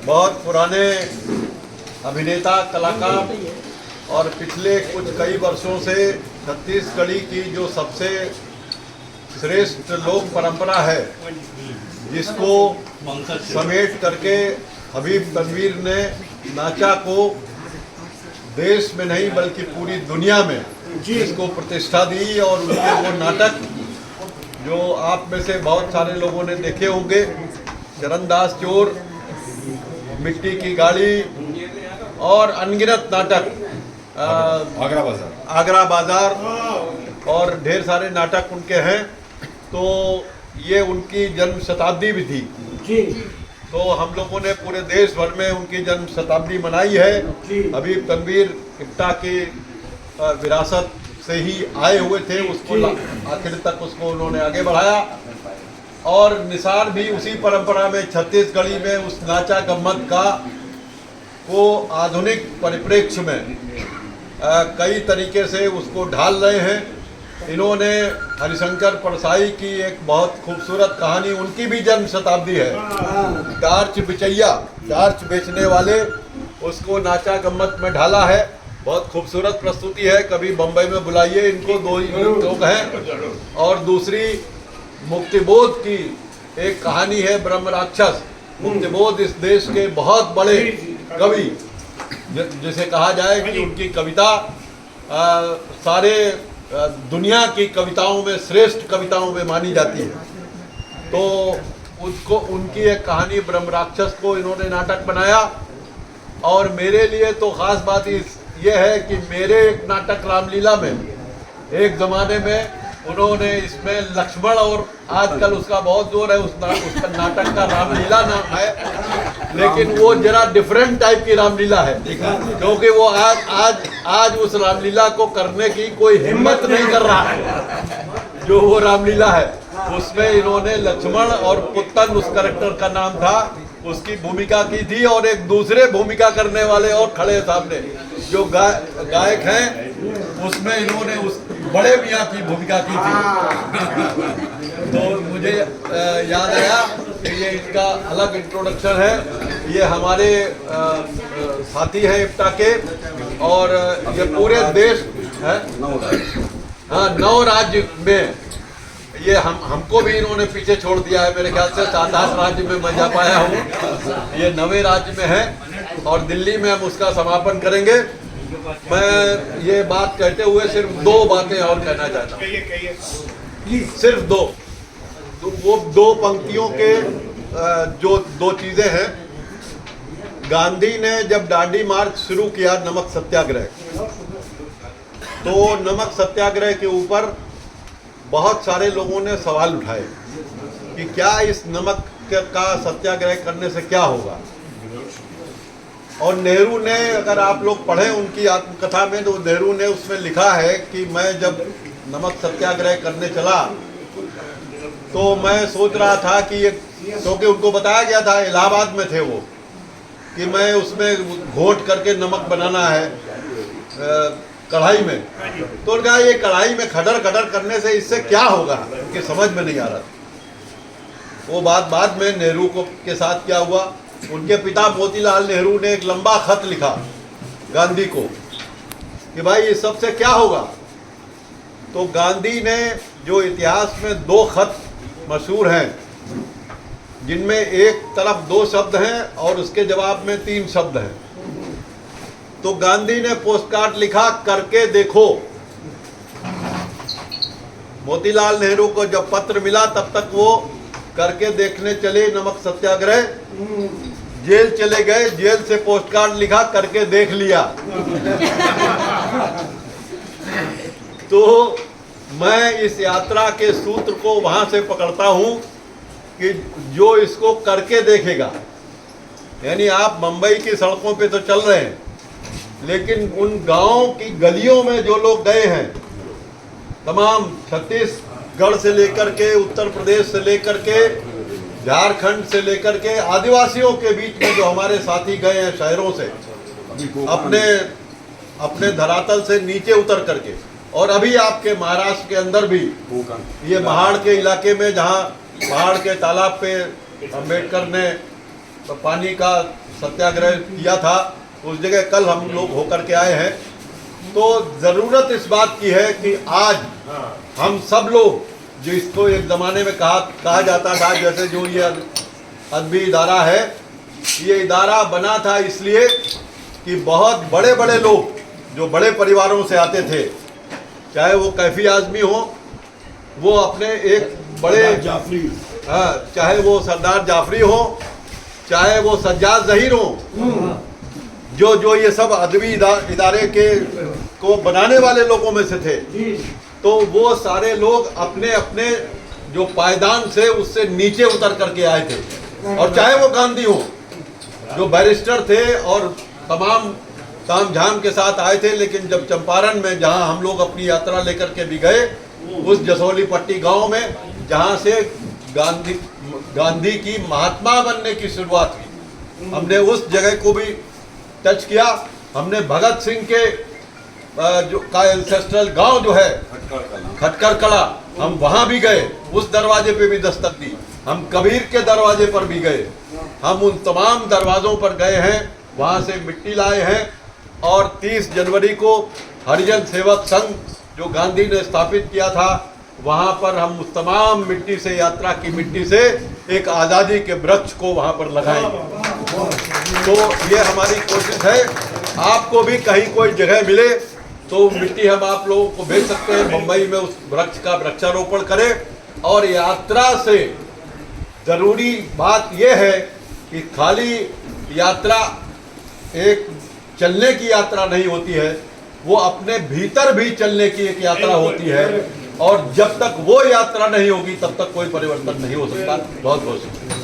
बहुत पुराने अभिनेता कलाकार और पिछले कई वर्षों से छत्तीसगढ़ी की जो सबसे श्रेष्ठ लोक परंपरा है, जिसको समेट करके हबीब तनवीर ने नाचा को देश में नहीं बल्कि पूरी दुनिया में इसको प्रतिष्ठा दी। और उनके वो नाटक जो आप में से बहुत सारे लोगों ने देखे होंगे, चरणदास चोर, मिट्टी की गाड़ी और अनगिनत नाटक, आगरा बाजार और ढेर सारे नाटक उनके हैं। तो ये उनकी जन्म शताब्दी भी थी, तो हम लोगों ने पूरे देश भर में उनकी जन्म शताब्दी मनाई है। हबीब तनवीर इप्टा की विरासत से ही आए हुए थे, उसको आखिर तक उसको उन्होंने आगे बढ़ाया। और निसार भी उसी परंपरा में छत्तीसगढ़ी में उस नाचा गम्मत का को आधुनिक परिप्रेक्ष्य में कई तरीके से उसको ढाल रहे हैं। इन्होंने हरिशंकर परसाई की एक बहुत खूबसूरत कहानी, उनकी भी जन्म शताब्दी है, टार्च बिचैया, टार्च बेचने वाले, उसको नाचा गम्मत में ढाला है। बहुत खूबसूरत प्रस्तुति है, कभी बम्बई में बुलाइए इनको, दो ही लोग हैं। और दूसरी मुक्तिबोध की एक कहानी है, ब्रह्म राक्षस। मुक्तिबोध इस देश के बहुत बड़े कवि, जिसे कहा जाए कि उनकी कविता सारे दुनिया की कविताओं में श्रेष्ठ कविताओं में मानी जाती है। तो उसको उनकी एक कहानी ब्रह्म राक्षस को इन्होंने नाटक बनाया। और मेरे लिए तो ख़ास बात ये है कि मेरे एक नाटक रामलीला में एक ज़माने में उन्होंने इसमें लक्ष्मण, और आजकल उसका बहुत जोर है, उसका नाटक का रामलीला नाम है, लेकिन वो जरा डिफरेंट टाइप की रामलीला है, क्योंकि वो आज उस रामलीला को करने की कोई हिम्मत नहीं कर रहा है जो वो रामलीला है। उसमें इन्होंने लक्ष्मण और पुत्तन, उस कैरेक्टर का नाम था, उसकी भूमिका की थी। और एक दूसरे भूमिका करने वाले और खड़े सामने जो गायक हैं, उसमें इन्होंने उस बड़े मियाँ की भूमिका की थी। तो मुझे याद आया कि ये इसका अलग इंट्रोडक्शन है। ये हमारे साथी हैं इप्टा के, और ये पूरे देश है, हाँ, 9 राज्य में ये हमको भी इन्होंने पीछे छोड़ दिया है। मेरे ख्याल से 7-8 राज्य में मैं जा पाया हूँ, ये 9वें राज्य में है। और दिल्ली में हम उसका समापन करेंगे। मैं ये बात कहते हुए सिर्फ 2 बातें और कहना चाहता हूँ, सिर्फ 2। तो वो 2 पंक्तियों के जो 2 चीज़ें हैं। गांधी ने जब दांडी मार्च शुरू किया, नमक सत्याग्रह, तो नमक सत्याग्रह के ऊपर बहुत सारे लोगों ने सवाल उठाए कि क्या इस नमक का सत्याग्रह करने से क्या होगा। और नेहरू ने, अगर आप लोग पढ़ें उनकी आत्मकथा में, तो नेहरू ने उसमें लिखा है कि मैं जब नमक सत्याग्रह करने चला तो मैं सोच रहा था कि ये, क्योंकि उनको बताया गया था, इलाहाबाद में थे वो, कि मैं उसमें घोट करके नमक बनाना है कढ़ाई में। तो उनका ये कढ़ाई में खडर खडर करने से इससे क्या होगा, उनकी समझ में नहीं आ रहा। वो बात बाद में नेहरू को के साथ क्या हुआ, उनके पिता मोतीलाल नेहरू ने एक लंबा खत लिखा गांधी को कि भाई इस सब से क्या होगा। तो गांधी ने, जो इतिहास में 2 खत मशहूर हैं, जिनमें एक तरफ 2 शब्द हैं और उसके जवाब में 3 शब्द हैं, तो गांधी ने पोस्टकार्ड लिखा, करके देखो। मोतीलाल नेहरू को जब पत्र मिला तब तक वो करके देखने चले नमक सत्याग्रह, जेल चले गए, जेल से पोस्टकार्ड लिखा, करके देख लिया। तो मैं इस यात्रा के सूत्र को वहां से पकड़ता हूं कि जो इसको करके देखेगा, यानी आप मुंबई की सड़कों पे तो चल रहे हैं, लेकिन उन गांव की गलियों में जो लोग गए हैं, तमाम छत्तीसगढ़ से लेकर के, उत्तर प्रदेश से लेकर के, झारखंड से लेकर के, आदिवासियों के बीच में जो हमारे साथी गए हैं शहरों से, अपने धरातल से नीचे उतर करके, और अभी आपके महाराष्ट्र के अंदर भी ये महाड़ के इलाके में, जहाँ पहाड़ के तालाब पे अम्बेडकर ने पानी का सत्याग्रह किया था, उस जगह कल हम लोग होकर के आए हैं। तो ज़रूरत इस बात की है कि आज हम सब लोग, जो इसको एक ज़माने में कहा जाता था, जैसे जो ये अदबी इदारा है, ये इदारा बना था इसलिए कि बहुत बड़े बड़े लोग जो बड़े परिवारों से आते थे, चाहे वो कैफी आदमी हो, वो अपने एक बड़े जाफरी, हाँ, चाहे वो सरदार जाफरी हो, चाहे वो सज्जाद ज़हीर हो, जो ये सब अदबी इदारे के को बनाने वाले लोगों में से थे। तो वो सारे लोग अपने अपने जो पायदान से उससे नीचे उतर करके आए थे। और चाहे वो गांधी हो, जो बैरिस्टर थे और तमाम ताम झाम के साथ आए थे, लेकिन जब चंपारण में जहां हम लोग अपनी यात्रा लेकर के भी गए, उस जसोली पट्टी गांव में, जहां से गांधी की महात्मा बनने की शुरुआत हुई, हमने उस जगह को भी टच किया। हमने भगत सिंह के जो का एंसेस्ट्रल गांव जो है खटकर कला, हम वहां भी गए, उस दरवाजे पे भी दस्तक दी। हम कबीर के दरवाजे पर भी गए, हम उन तमाम दरवाज़ों पर गए हैं, वहां से मिट्टी लाए हैं। और 30 जनवरी को हरिजन सेवक संघ जो गांधी ने स्थापित किया था, वहां पर हम उस तमाम मिट्टी से, यात्रा की मिट्टी से एक आज़ादी के वृक्ष को वहां पर लगाएंगे। तो ये हमारी कोशिश है। आपको भी कहीं कोई जगह मिले तो मिट्टी हम आप लोगों को भेज सकते हैं, मुंबई में उस वृक्ष का वृक्षारोपण करें। और यात्रा से ज़रूरी बात यह है कि खाली यात्रा एक चलने की यात्रा नहीं होती है, वो अपने भीतर भी चलने की एक यात्रा होती है। और जब तक वो यात्रा नहीं होगी तब तक कोई परिवर्तन नहीं हो सकता। बहुत बहुत शुक्रिया।